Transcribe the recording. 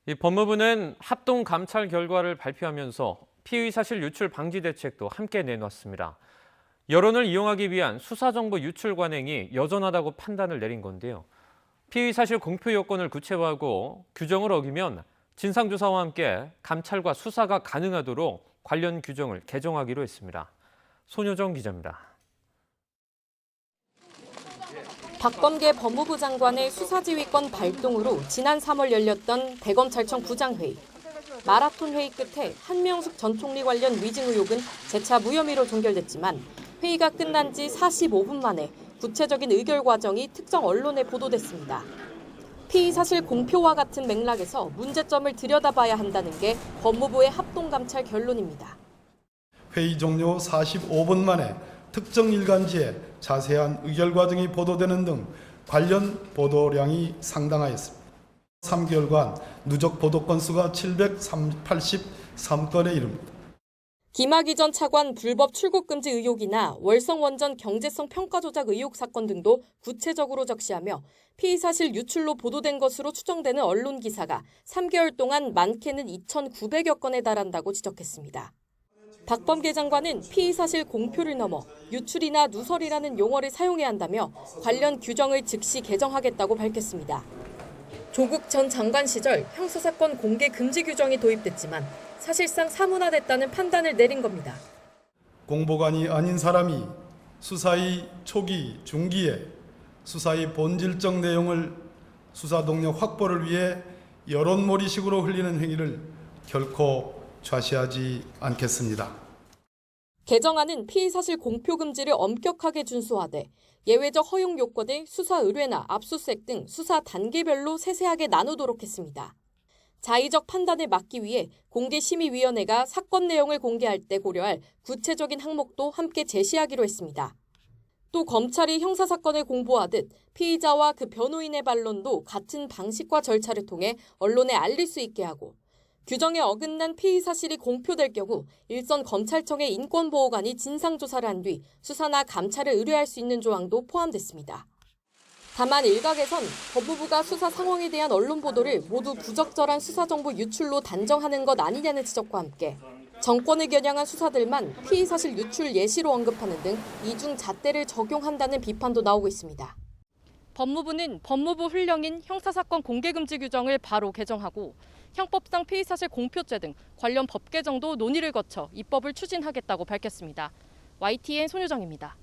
이 법무부는 합동 감찰 결과를 발표하면서 피의 사실 유출 방지 대책도 함께 내놨습니다. 여론을 이용하기 위한 수사정보 유출 관행이 여전하다고 판단을 내린 건데요. 피의 사실 공표 요건을 구체화하고 규정을 어기면 진상조사와 함께 감찰과 수사가 가능하도록 관련 규정을 개정하기로 했습니다. 손효정 기자입니다. 박범계 법무부 장관의 수사지휘권 발동으로 지난 3월 열렸던 대검찰청 부장회의. 마라톤 회의 끝에 한명숙 전 총리 관련 위증 의혹은 재차 무혐의로 종결됐지만 회의가 끝난 지 45분 만에 구체적인 의결 과정이 특정 언론에 보도됐습니다. 피의 사실 공표와 같은 맥락에서 문제점을 들여다봐야 한다는 게 법무부의 합동감찰 결론입니다. 회의 종료 45분 만에 특정 일간지에 자세한 의결 과정이 보도되는 등 관련 보도량이 상당하였습니다. 3개월간 누적 보도 건수가 783건에 이릅니다. 김학의 전 차관 불법 출국 금지 의혹이나 월성원전 경제성 평가 조작 의혹 사건 등도 구체적으로 적시하며 피의 사실 유출로 보도된 것으로 추정되는 언론 기사가 3개월 동안 많게는 2,900여 건에 달한다고 지적했습니다. 박범계 장관은 피의 사실 공표를 넘어 유출이나 누설이라는 용어를 사용해야 한다며 관련 규정을 즉시 개정하겠다고 밝혔습니다. 조국 전 장관 시절 형사사건 공개 금지 규정이 도입됐지만 사실상 사문화됐다는 판단을 내린 겁니다. 공보관이 아닌 사람이 수사의 초기, 중기에 수사의 본질적 내용을 수사 동력 확보를 위해 여론몰이식으로 흘리는 행위를 결코 좌시하지 않겠습니다. 개정안은 피의 사실 공표 금지를 엄격하게 준수하되 예외적 허용 요건을 수사 의뢰나 압수수색 등 수사 단계별로 세세하게 나누도록 했습니다. 자의적 판단을 막기 위해 공개심의위원회가 사건 내용을 공개할 때 고려할 구체적인 항목도 함께 제시하기로 했습니다. 또 검찰이 형사사건을 공보하듯 피의자와 그 변호인의 반론도 같은 방식과 절차를 통해 언론에 알릴 수 있게 하고 규정에 어긋난 피의 사실이 공표될 경우 일선 검찰청의 인권보호관이 진상조사를 한 뒤 수사나 감찰을 의뢰할 수 있는 조항도 포함됐습니다. 다만 일각에선 법무부가 수사 상황에 대한 언론 보도를 모두 부적절한 수사정보 유출로 단정하는 것 아니냐는 지적과 함께 정권을 겨냥한 수사들만 피의 사실 유출 예시로 언급하는 등 이중 잣대를 적용한다는 비판도 나오고 있습니다. 법무부는 법무부 훈령인 형사사건 공개금지 규정을 바로 개정하고 형법상 피의사실 공표죄 등 관련 법 개정도 논의를 거쳐 입법을 추진하겠다고 밝혔습니다. YTN 손효정입니다.